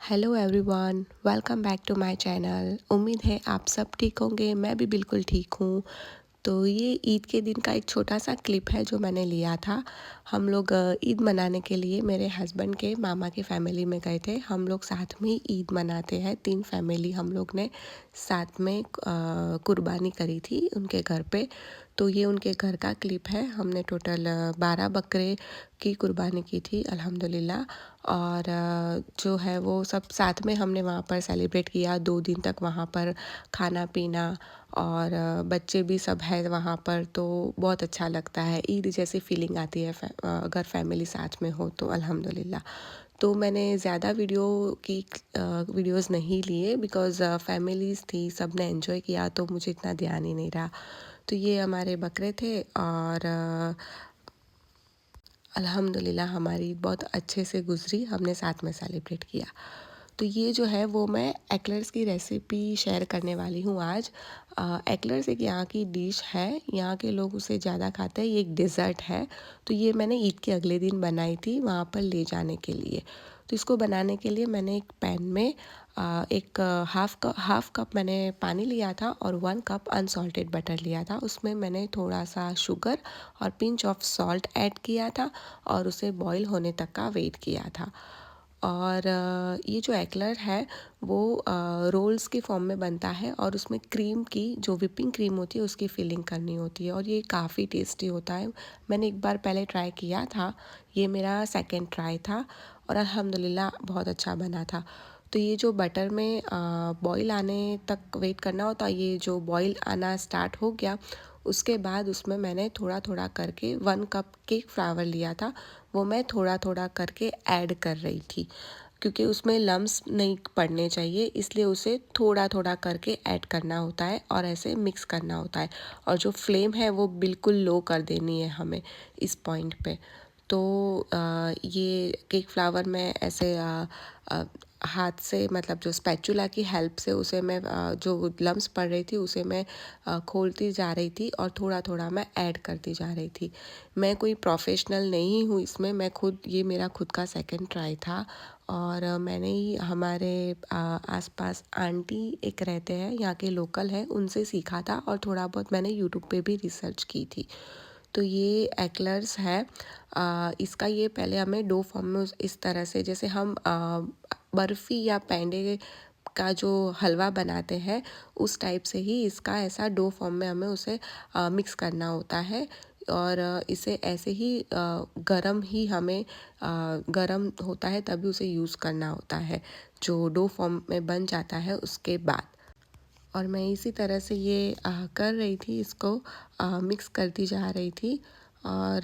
Hello everyone, welcome back to my channel. उम्मीद है आप सब ठीक होंगे। मैं भी बिल्कुल ठीक हूँ। तो ये ईद के दिन का एक छोटा सा क्लिप है जो मैंने लिया था। हम लोग ईद मनाने के लिए मेरे हस्बैंड के मामा की फैमिली में गए थे। हम लोग साथ में ही ईद मनाते हैं। 3 फैमिली हम लोग ने साथ में कुर्बानी करी थी उनके घर पे। तो ये उनके घर का क्लिप है। हमने टोटल 12 बकरे की कुर्बानी की थी अल्हम्दुलिल्लाह। और जो है वो सब साथ में हमने वहाँ पर सेलिब्रेट किया। 2 दिन तक वहाँ पर खाना पीना और बच्चे भी सब है वहाँ पर, तो बहुत अच्छा लगता है। ईद जैसी फीलिंग आती है अगर फैमिली साथ में हो तो अल्हम्दुलिल्लाह। तो मैंने ज़्यादा वीडियोस नहीं लिए बिकॉज़ फैमिलीज़ थी, सब ने एंजॉय किया तो मुझे इतना ध्यान ही नहीं रहा। तो ये हमारे बकरे थे और अल्हम्दुलिल्लाह हमारी बहुत अच्छे से गुजरी। हमने साथ में सेलिब्रेट किया। तो ये जो है वो मैं एक्लर्स की रेसिपी शेयर करने वाली हूँ आज। एक्लर्स एक यहाँ की डिश है, यहाँ के लोग उसे ज़्यादा खाते हैं। ये एक डिज़र्ट है। तो ये मैंने ईद के अगले दिन बनाई थी वहाँ पर ले जाने के लिए। तो इसको बनाने के लिए मैंने एक पैन में एक हाफ कप मैंने पानी लिया था और 1 कप अनसॉल्टेड बटर लिया था। उसमें मैंने थोड़ा सा शुगर और पिंच ऑफ सॉल्ट ऐड किया था और उसे बॉईल होने तक का वेट किया था। और ये जो एक्लर है वो रोल्स के फॉर्म में बनता है और उसमें क्रीम की जो विपिंग क्रीम होती है उसकी फिलिंग करनी होती है और ये काफ़ी टेस्टी होता है। मैंने एक बार पहले ट्राई किया था, ये मेरा सेकंड ट्राई था और अल्हम्दुलिल्लाह बहुत अच्छा बना था। तो ये जो बटर में बॉईल आने तक वेट करना होता है, ये जो बॉईल आना स्टार्ट हो गया उसके बाद उसमें मैंने थोड़ा थोड़ा करके 1 कप केक फ्लावर लिया था, वो मैं थोड़ा थोड़ा करके ऐड कर रही थी क्योंकि उसमें लम्स नहीं पड़ने चाहिए, इसलिए उसे थोड़ा थोड़ा करके ऐड करना होता है और ऐसे मिक्स करना होता है। और जो फ्लेम है वो बिल्कुल लो कर देनी है हमें इस पॉइंट पे। तो ये केक फ्लावर में ऐसे हाथ से, मतलब जो स्पैचुला की हेल्प से उसे मैं जो लम्स पड़ रही थी उसे मैं खोलती जा रही थी और थोड़ा थोड़ा मैं ऐड करती जा रही थी। मैं कोई प्रोफेशनल नहीं हूँ इसमें, ये मेरा खुद का सेकंड ट्राई था। और मैंने ही हमारे आसपास आंटी एक रहते हैं, यहाँ के लोकल है, उनसे सीखा था और थोड़ा बहुत मैंने यूट्यूब पे भी रिसर्च की थी। तो ये एक्लर्स है। इसका ये पहले हमें डो फॉर्म में इस तरह से, जैसे हम बर्फ़ी या पेंडे का जो हलवा बनाते हैं उस टाइप से ही इसका ऐसा डो फॉर्म में हमें उसे मिक्स करना होता है। और इसे ऐसे ही गरम ही हमें गरम होता है तभी उसे यूज़ करना होता है, जो डो फॉर्म में बन जाता है उसके बाद। और मैं इसी तरह से ये कर रही थी, इसको मिक्स करती जा रही थी। और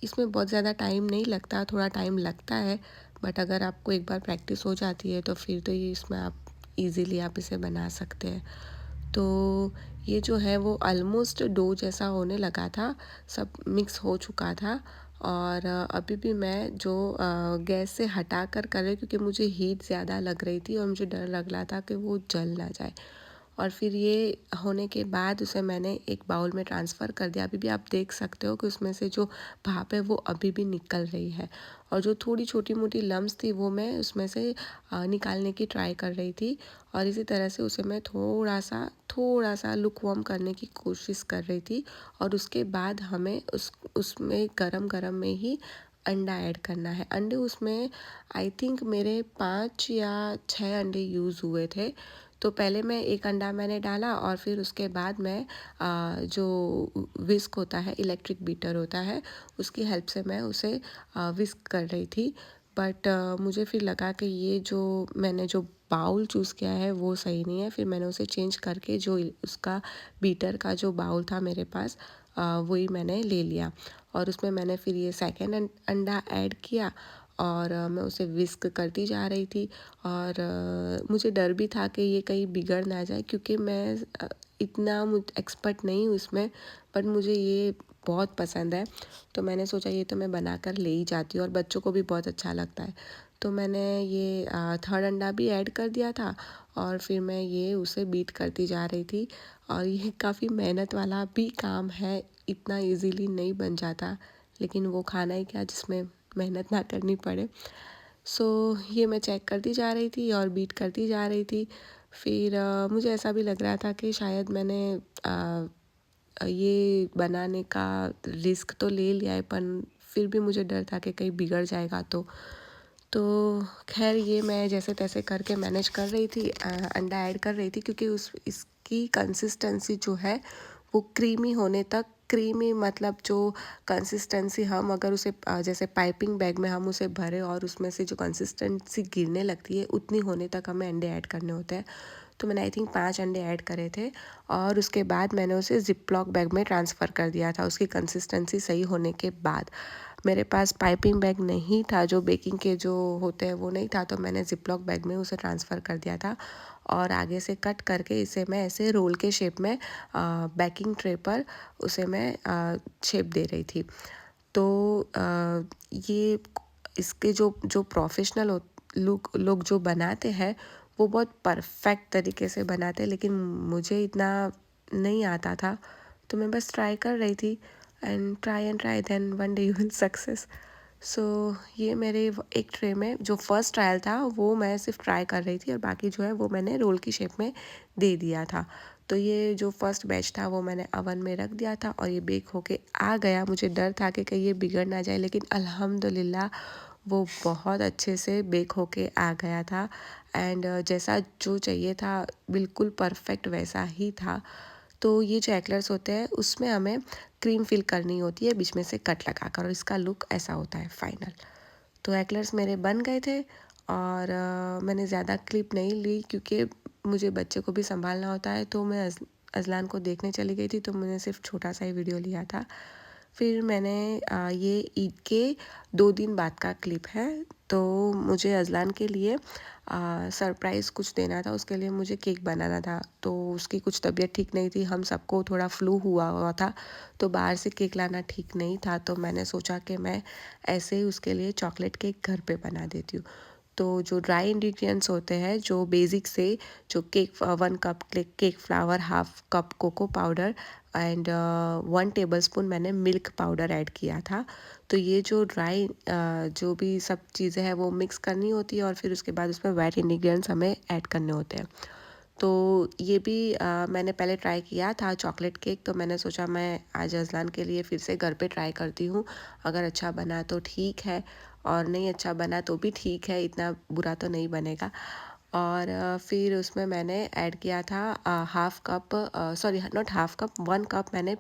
इसमें बहुत ज़्यादा टाइम नहीं लगता, थोड़ा टाइम लगता है, बट अगर आपको एक बार प्रैक्टिस हो जाती है तो फिर तो ये इसमें आप इजीली आप इसे बना सकते हैं। तो ये जो है वो ऑलमोस्ट डो जैसा होने लगा था, सब मिक्स हो चुका था। और अभी भी मैं जो गैस से हटा कर रही, क्योंकि मुझे हीट ज़्यादा लग रही थी और मुझे डर लग रहा था कि वो जल ना जाए। और फिर ये होने के बाद उसे मैंने एक बाउल में ट्रांसफ़र कर दिया। अभी भी आप देख सकते हो कि उसमें से जो भाप है वो अभी भी निकल रही है और जो थोड़ी छोटी मोटी लम्स थी वो मैं उसमें से निकालने की ट्राई कर रही थी। और इसी तरह से उसे मैं थोड़ा सा लुकवार्म करने की कोशिश कर रही थी। और उसके बाद हमें उसमें गरम गरम में ही अंडा ऐड करना है। अंडे उसमें आई थिंक मेरे 5 या 6 अंडे यूज़ हुए थे। तो पहले मैं एक अंडा मैंने डाला और फिर उसके बाद मैं जो विस्क होता है, इलेक्ट्रिक बीटर होता है, उसकी हेल्प से मैं उसे विस्क कर रही थी। बट मुझे फिर लगा कि ये जो मैंने जो बाउल चूज़ किया है वो सही नहीं है। फिर मैंने उसे चेंज करके जो उसका बीटर का जो बाउल था मेरे पास, वही मैंने ले लिया। और उसमें मैंने फिर ये सेकेंड अंडा ऐड किया और मैं उसे विस्क करती जा रही थी। और मुझे डर भी था कि ये कहीं बिगड़ ना जाए, क्योंकि मैं इतना एक्सपर्ट नहीं हूँ इसमें, पर मुझे ये बहुत पसंद है। तो मैंने सोचा ये तो मैं बनाकर ले ही जाती हूँ और बच्चों को भी बहुत अच्छा लगता है। तो मैंने ये थर्ड अंडा भी ऐड कर दिया था और फिर मैं ये उसे बीट करती जा रही थी। और ये काफ़ी मेहनत वाला भी काम है, इतना इजीली नहीं बन जाता, लेकिन वो खाना ही क्या जिसमें मेहनत ना करनी पड़े। सो ये मैं चेक करती जा रही थी और बीट करती जा रही थी। फिर मुझे ऐसा भी लग रहा था कि शायद मैंने ये बनाने का रिस्क तो ले लिया है, पर फिर भी मुझे डर था कि कहीं बिगड़ जाएगा तो खैर ये मैं जैसे तैसे करके मैनेज कर रही थी, अंडा ऐड कर रही थी क्योंकि उस इसकी कंसिस्टेंसी जो है वो क्रीमी होने तक, क्रीमी मतलब जो कंसिस्टेंसी हम अगर उसे जैसे पाइपिंग बैग में हम उसे भरें और उसमें से जो कंसिस्टेंसी गिरने लगती है उतनी होने तक हमें अंडे ऐड करने होते हैं। तो मैंने आई थिंक 5 अंडे ऐड करे थे और उसके बाद मैंने उसे ज़िप-लॉक बैग में ट्रांसफ़र कर दिया था उसकी कंसिस्टेंसी सही होने के बाद। मेरे पास पाइपिंग बैग नहीं था, जो बेकिंग के जो होते हैं वो नहीं था, तो मैंने ज़िप-लॉक बैग में उसे ट्रांसफ़र कर दिया था और आगे से कट करके इसे मैं ऐसे रोल के शेप में बेकिंग ट्रे पर उसे मैं शेप दे रही थी। तो ये इसके जो जो प्रोफेशनल लोग जो बनाते हैं वो बहुत परफेक्ट तरीके से बनाते हैं, लेकिन मुझे इतना नहीं आता था, तो मैं बस ट्राई कर रही थी and try then one day you will success. So ये मेरे एक ट्रे में जो फर्स्ट ट्रायल था वो मैं सिर्फ ट्राई कर रही थी और बाकी जो है वो मैंने रोल की शेप में दे दिया था। तो ये जो फर्स्ट बैच था वो मैंने अवन में रख दिया था और ये बेक होके आ गया। मुझे डर था कि कहीं ये बिगड़ ना जाए, लेकिन अल्हम्दुलिल्लाह वो बहुत अच्छे से बेक होके आ गया था एंड जैसा जो चाहिए था बिल्कुल परफेक्ट वैसा ही था। तो ये जो एक्लर्स होते हैं उसमें हमें क्रीम फिल करनी होती है बीच में से कट लगाकर और इसका लुक ऐसा होता है फाइनल। तो एक्लर्स मेरे बन गए थे और मैंने ज़्यादा क्लिप नहीं ली क्योंकि मुझे बच्चे को भी संभालना होता है, तो मैं अज़लान को देखने चली गई थी, तो मैंने सिर्फ छोटा सा ही वीडियो लिया था। फिर मैंने ये ईद के 2 दिन बाद का क्लिप है। तो मुझे अज़लान के लिए सरप्राइज़ कुछ देना था, उसके लिए मुझे केक बनाना था। तो उसकी कुछ तबीयत ठीक नहीं थी, हम सबको थोड़ा फ्लू हुआ हुआ था, तो बाहर से केक लाना ठीक नहीं था। तो मैंने सोचा कि मैं ऐसे ही उसके लिए चॉकलेट केक घर पे बना देती हूँ। तो जो ड्राई इंग्रेडिएंट्स होते हैं जो बेसिक से, जो cake 1 cup cake flour, half cup cocoa powder and 1 tablespoon मैंने मिल्क पाउडर ऐड किया था। तो ये जो ड्राई जो भी सब चीज़ें हैं वो मिक्स करनी होती है और फिर उसके बाद उसमें वेट इंग्रेडिएंट्स हमें ऐड करने होते हैं। तो ये भी मैंने पहले ट्राई किया था चॉकलेट केक, तो मैंने सोचा मैं आज अज़लान के लिए फिर से घर पे ट्राई करती हूँ। अगर अच्छा बना तो ठीक है और नहीं अच्छा बना तो भी ठीक है, इतना बुरा तो नहीं बनेगा। और फिर उसमें मैंने ऐड किया था half cup, sorry not half cup, 1 cup मैंने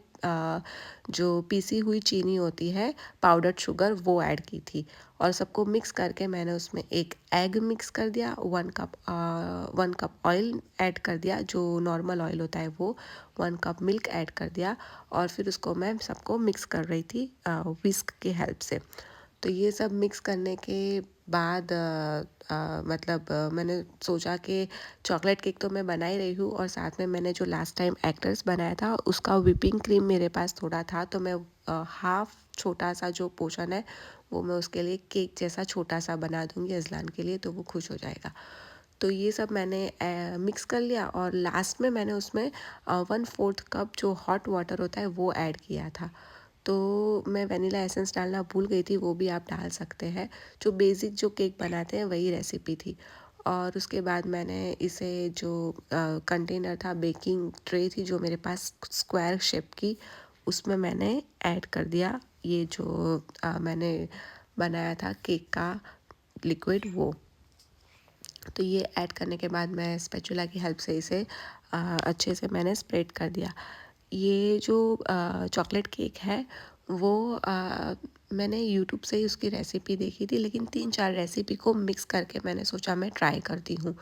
जो पीसी हुई चीनी होती है, पाउडर्ड शुगर, वो ऐड की थी और सबको मिक्स करके मैंने उसमें एक एग मिक्स कर दिया, 1 कप ऑयल ऐड कर दिया, जो नॉर्मल ऑयल होता है वो, 1 कप मिल्क ऐड कर दिया और फिर उसको मैं सबको मिक्स कर रही थी विस्क की हेल्प से। तो ये सब मिक्स करने के बाद मतलब मैंने सोचा कि चॉकलेट केक तो मैं बना ही रही हूँ और साथ में मैंने जो लास्ट टाइम एक्टर्स बनाया था उसका व्हिपिंग क्रीम मेरे पास थोड़ा था, तो मैं हाफ़ छोटा सा जो पोर्शन है वो मैं उसके लिए केक जैसा छोटा सा बना दूँगी अज़लान के लिए, तो वो खुश हो जाएगा। तो ये सब मैंने मिक्स कर लिया और लास्ट में मैंने उसमें 1/4 कप जो हॉट वाटर होता है वो ऐड किया था। तो मैं वनीला एसेंस डालना भूल गई थी, वो भी आप डाल सकते हैं। जो बेसिक जो केक बनाते हैं वही रेसिपी थी। और उसके बाद मैंने इसे जो कंटेनर था, बेकिंग ट्रे थी जो मेरे पास स्क्वायर शेप की, उसमें मैंने ऐड कर दिया ये जो मैंने बनाया था केक का लिक्विड वो। तो ये ऐड करने के बाद मैं स्पैचुला की हेल्प से इसे अच्छे से मैंने स्प्रेड कर दिया। ये जो चॉकलेट केक है वो मैंने यूट्यूब से ही उसकी रेसिपी देखी थी, लेकिन 3-4 रेसिपी को मिक्स करके मैंने सोचा मैं ट्राई करती हूँ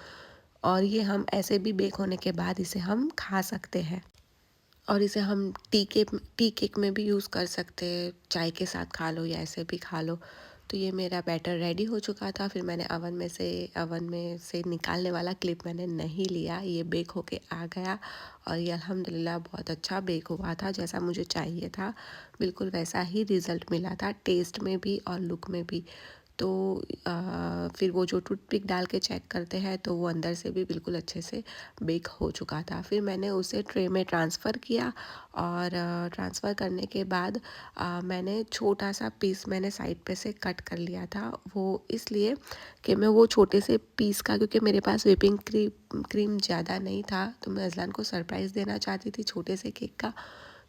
और ये हम ऐसे भी बेक होने के बाद इसे हम खा सकते हैं और इसे हम टी केक में भी यूज़ कर सकते हैं, चाय के साथ खा लो या ऐसे भी खा लो। तो ये मेरा बैटर रेडी हो चुका था, फिर मैंने अवन में से निकालने वाला क्लिप मैंने नहीं लिया, ये बेक होके आ गया और ये अल्हम्दुलिल्लाह बहुत अच्छा बेक हुआ था, जैसा मुझे चाहिए था, बिल्कुल वैसा ही रिज़ल्ट मिला था, टेस्ट में भी और लुक में भी। तो फिर वो जो टूथपिक डाल के चेक करते हैं तो वो अंदर से भी बिल्कुल अच्छे से बेक हो चुका था। फिर मैंने उसे ट्रे में ट्रांसफ़र किया और ट्रांसफ़र करने के बाद मैंने छोटा सा पीस मैंने साइड पे से कट कर लिया था। वो इसलिए कि मैं वो छोटे से पीस का, क्योंकि मेरे पास व्हिपिंग क्रीम ज़्यादा नहीं था, तो मैं अज़लान को सरप्राइज़ देना चाहती थी छोटे से केक का।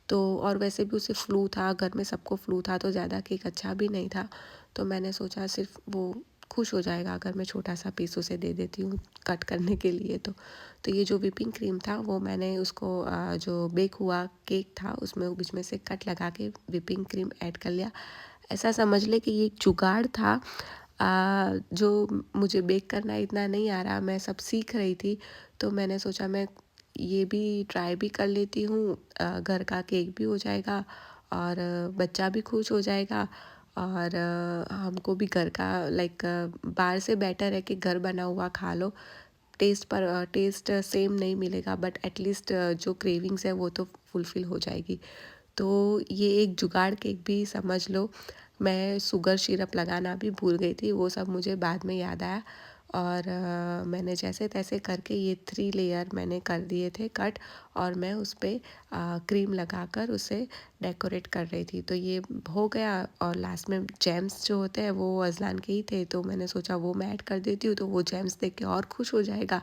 तो और वैसे भी उसे फ्लू था, घर में सबको फ्लू था, तो ज़्यादा केक अच्छा भी नहीं था। तो मैंने सोचा सिर्फ वो खुश हो जाएगा अगर मैं छोटा सा पीस उसे दे देती हूँ कट करने के लिए। तो ये जो व्हिपिंग क्रीम था वो मैंने उसको जो बेक हुआ केक था उसमें बीच में से कट लगा के व्हिपिंग क्रीम ऐड कर लिया। ऐसा समझ ले कि ये एक जुगाड़ था, जो मुझे बेक करना इतना नहीं आ रहा, मैं सब सीख रही थी। तो मैंने सोचा मैं ये भी ट्राई भी कर लेती हूँ, घर का केक भी हो जाएगा और बच्चा भी खुश हो जाएगा और हमको भी घर का लाइक बाहर से बेटर है कि घर बना हुआ खा लो। टेस्ट सेम नहीं मिलेगा बट एटलीस्ट जो क्रेविंग्स है वो तो फुलफ़िल हो जाएगी। तो ये एक जुगाड़ केक भी समझ लो। मैं शुगर सिरप लगाना भी भूल गई थी, वो सब मुझे बाद में याद आया और मैंने जैसे तैसे करके ये 3 लेयर मैंने कर दिए थे कट और मैं उस पर क्रीम लगाकर उसे डेकोरेट कर रही थी। तो ये हो गया और लास्ट में जेम्स जो होते हैं वो अज़लान के ही थे, तो मैंने सोचा वो मैं ऐड कर देती हूँ तो वो जेम्स देख के और खुश हो जाएगा।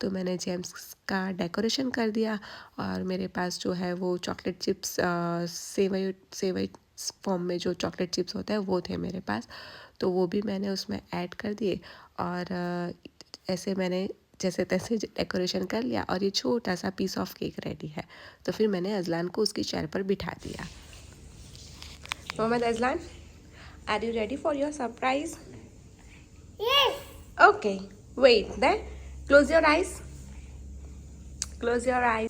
तो मैंने जेम्स का डेकोरेशन कर दिया और मेरे पास जो है वो चॉकलेट चिप्स सेवई सेवई फॉर्म में जो चॉकलेट चिप्स होते हैं वो थे मेरे पास, तो वो भी मैंने उसमें ऐड कर दिए और ऐसे मैंने जैसे तैसे डेकोरेशन कर लिया और ये छोटा सा पीस ऑफ केक रेडी है। तो फिर मैंने अज़लान को उसकी चेयर पर बिठा दिया। Mohammed Azlan, are you ready for your surprise? Yes. Okay, wait then close your eyes, close your eyes.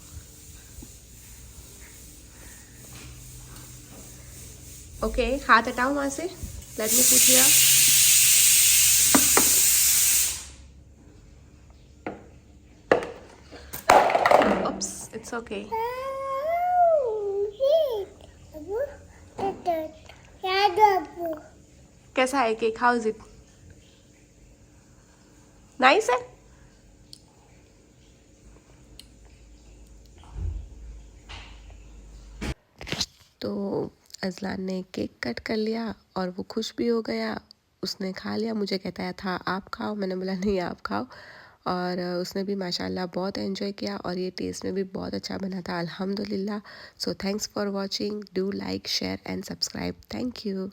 Okay, हाथ हटाओ वहाँ से, let me put here. Oops, it's okay. कैसा है cake? How is it? Nice है? तो अज़लान ने केक कट कर लिया और वो खुश भी हो गया। उसने खा लिया, मुझे कहता है था आप खाओ, मैंने बोला नहीं आप खाओ। और उसने भी माशाल्लाह बहुत एंजॉय किया और ये टेस्ट में भी बहुत अच्छा बना था अल्हम्दुलिल्लाह। So thanks for watching, do like share and subscribe. Thank you.